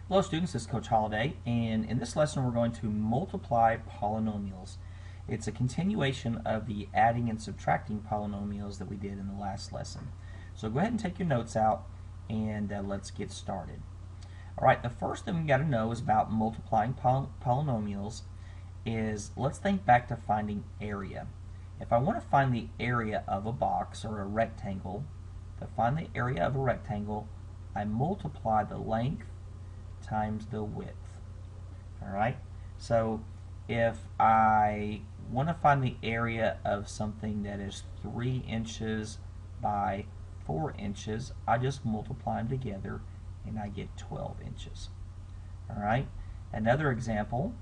Hello students, this is Coach Holliday, and in this lesson we're going to multiply polynomials. It's a continuation of the adding and subtracting polynomials that we did in the last lesson. So go ahead and take your notes out and let's get started. Alright, the first thing we got to know is about multiplying polynomials is, let's think back to finding area. If I want to find the area of a box or a rectangle, to find the area of a rectangle, I multiply the length times the width. Alright, so if I want to find the area of something that is 3 inches by 4 inches, I just multiply them together and I get 12 inches. Alright, another example,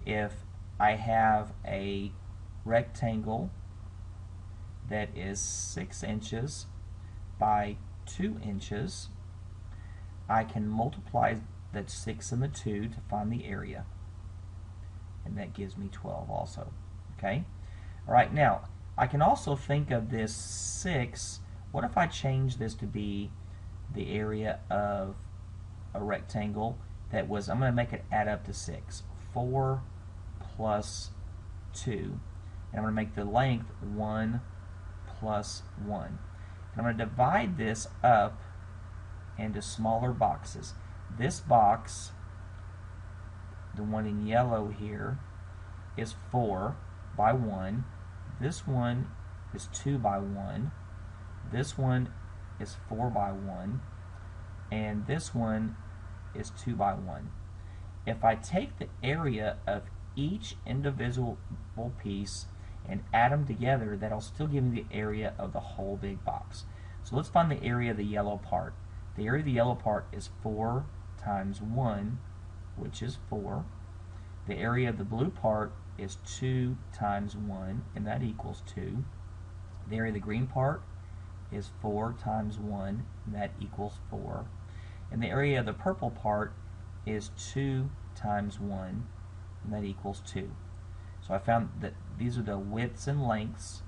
if I have a rectangle that is 6 inches by 2 inches, I can multiply that 6 and the 2 to find the area, and that gives me 12 also. Okay? Alright, now I can also think of this 6. What if I change this to be the area of a rectangle that was, I'm going to make it add up to 6. 4 plus 2. And I'm going to make the length 1 plus 1. And I'm going to divide this up into smaller boxes. This box, the one in yellow here, is 4 by 1. This one is 2 by 1. This one is 4 by 1. And this one is 2 by 1. If I take the area of each individual piece and add them together, that'll still give me the area of the whole big box. So let's find the area of the yellow part. The area of the yellow part is 4 times 1, which is 4. The area of the blue part is 2 times 1, and that equals 2. The area of the green part is 4 times 1, and that equals 4. And the area of the purple part is 2 times 1, and that equals 2. So I found that these are the widths and lengths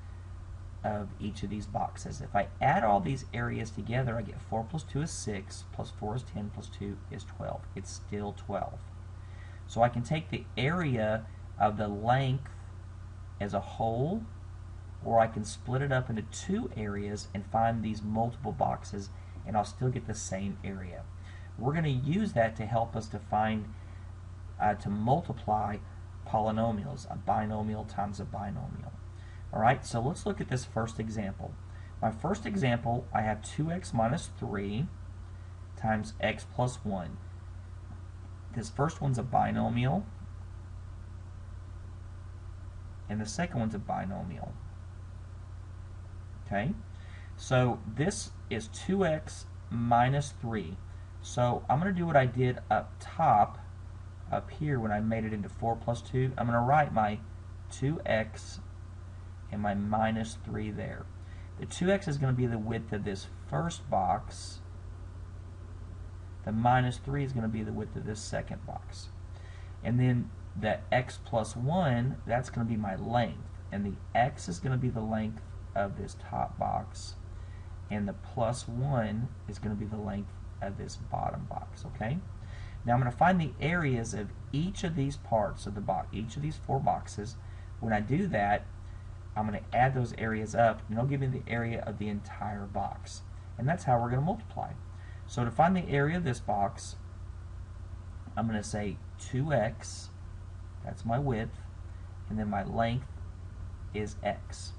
of each of these boxes. If I add all these areas together, I get 4 plus 2 is 6, plus 4 is 10, plus 2 is 12. It's still 12. So I can take the area of the length as a whole, or I can split it up into 2 areas and find these multiple boxes, and I'll still get the same area. We're going to use that to help us to find, to multiply polynomials, a binomial times a binomial. Alright, so let's look at this first example. My first example, I have 2x minus 3 times x plus 1. This first one's a binomial, and the second one's a binomial. Okay, so this is 2x minus 3. So I'm going to do what I did up top, up here when I made it into 4 plus 2. I'm going to write my 2x and my minus 3 there. The 2x is going to be the width of this first box. The minus 3 is going to be the width of this second box. And then the x plus 1, that's going to be my length. And the x is going to be the length of this top box. And the plus 1 is going to be the length of this bottom box. Okay? Now I'm going to find the areas of each of these parts of the box, each of these 4 boxes. When I do that, I'm going to add those areas up, and it'll give me the area of the entire box. And that's how we're going to multiply. So to find the area of this box, I'm going to say 2x, that's my width, and then my length is x.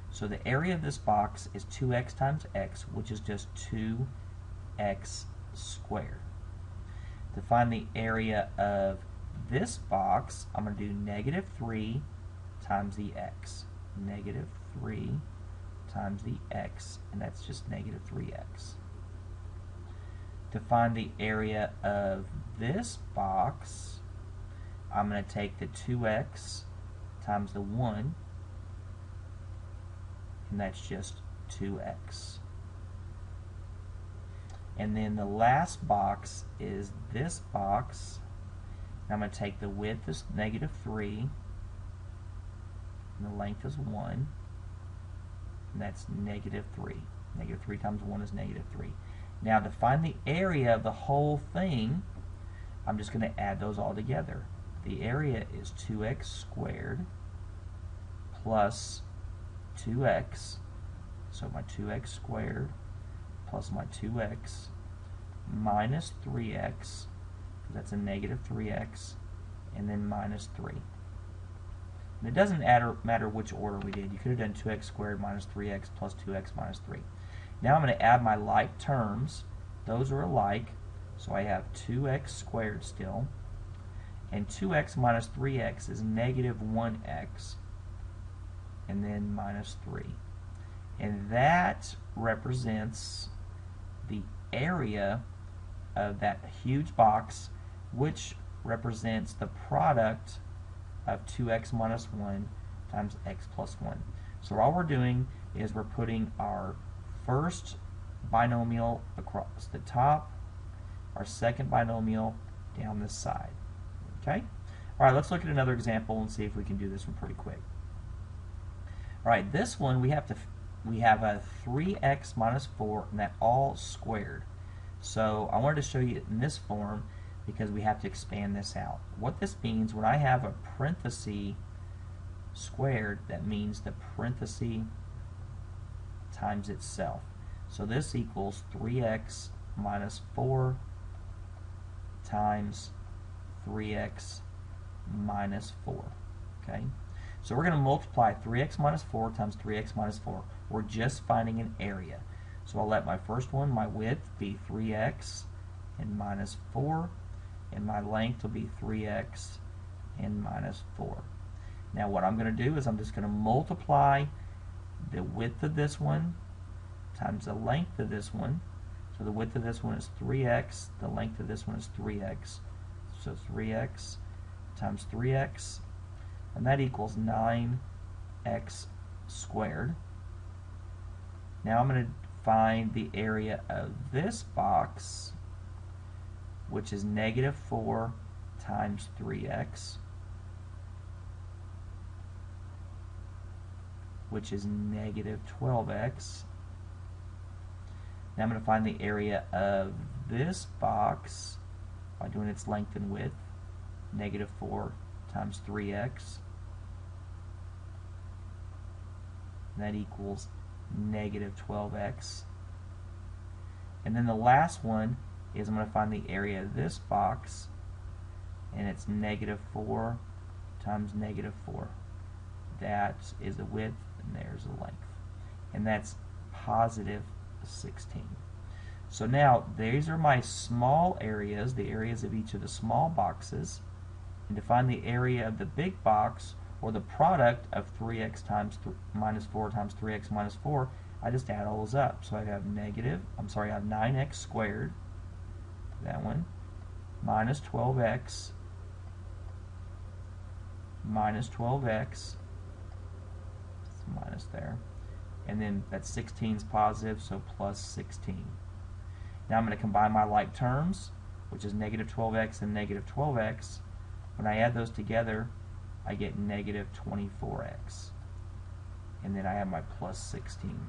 So the area of this box is 2x times x, which is just 2x squared. To find the area of this box, I'm going to do negative 3 times the x. Negative 3 times the x, and that's just negative 3x. To find the area of this box, I'm going to take the 2x times the 1, and that's just 2x. And then the last box is this box. I'm going to take the width is negative 3, and the length is 1, and that's negative 3. Negative 3 times 1 is negative 3. Now to find the area of the whole thing, I'm just going to add those all together. The area is 2x squared plus 2x, so my 2x squared plus my 2x minus 3x, because that's a negative 3x, and then minus 3. And it doesn't matter which order we did. You could have done 2x squared minus 3x plus 2x minus 3. Now I'm going to add my like terms. Those are alike, so I have 2x squared still, and 2x minus 3x is negative 1x, and then minus 3. And that represents the area of that huge box, which represents the product of 2x minus 1 times x plus 1. So all we're doing is we're putting our first binomial across the top, our second binomial down this side. Okay? Alright, let's look at another example and see if we can do this one pretty quick. Alright, this one we have a 3x minus 4, and that all squared. So I wanted to show you in this form because we have to expand this out. What this means, when I have a parenthesis squared, that means the parenthesis times itself. So this equals 3x minus 4 times 3x minus 4. Okay? So we're going to multiply 3x minus 4 times 3x minus 4. We're just finding an area. So I'll let my first one, my width, be 3x and minus 4, and my length will be 3x and minus 4. Now what I'm going to do is I'm just going to multiply the width of this one times the length of this one. So the width of this one is 3x, the length of this one is 3x. So 3x times 3x, and that equals 9x squared. Now I'm going to find the area of this box, which is negative 4 times 3x, which is negative 12x. Now I'm going to find the area of this box by doing its length and width, negative 4 times 3x. That equals negative 12x. And then the last one is I'm going to find the area of this box, and it's negative 4 times negative 4. That is the width, and there's the length. And that's positive 16. So now these are my small areas, the areas of each of the small boxes. And to find the area of the big box, or the product of 3x times minus 4 times 3x minus 4, I just add all those up. So I have I have 9x squared, that one, minus 12x, minus 12x, minus there, and then that 16 is positive, so plus 16. Now I'm going to combine my like terms, which is negative 12x and negative 12x. When I add those together, I get negative 24x. And then I have my plus 16.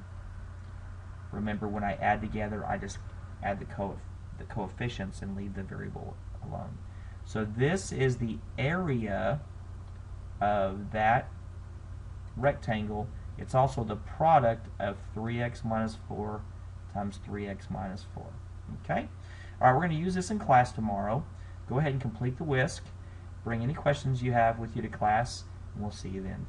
Remember, when I add together, I just add the coefficients and leave the variable alone. So this is the area of that rectangle. It's also the product of 3x minus 4 times 3x minus 4. Okay? Alright, we're going to use this in class tomorrow. Go ahead and complete the whisk. Bring any questions you have with you to class, and we'll see you then.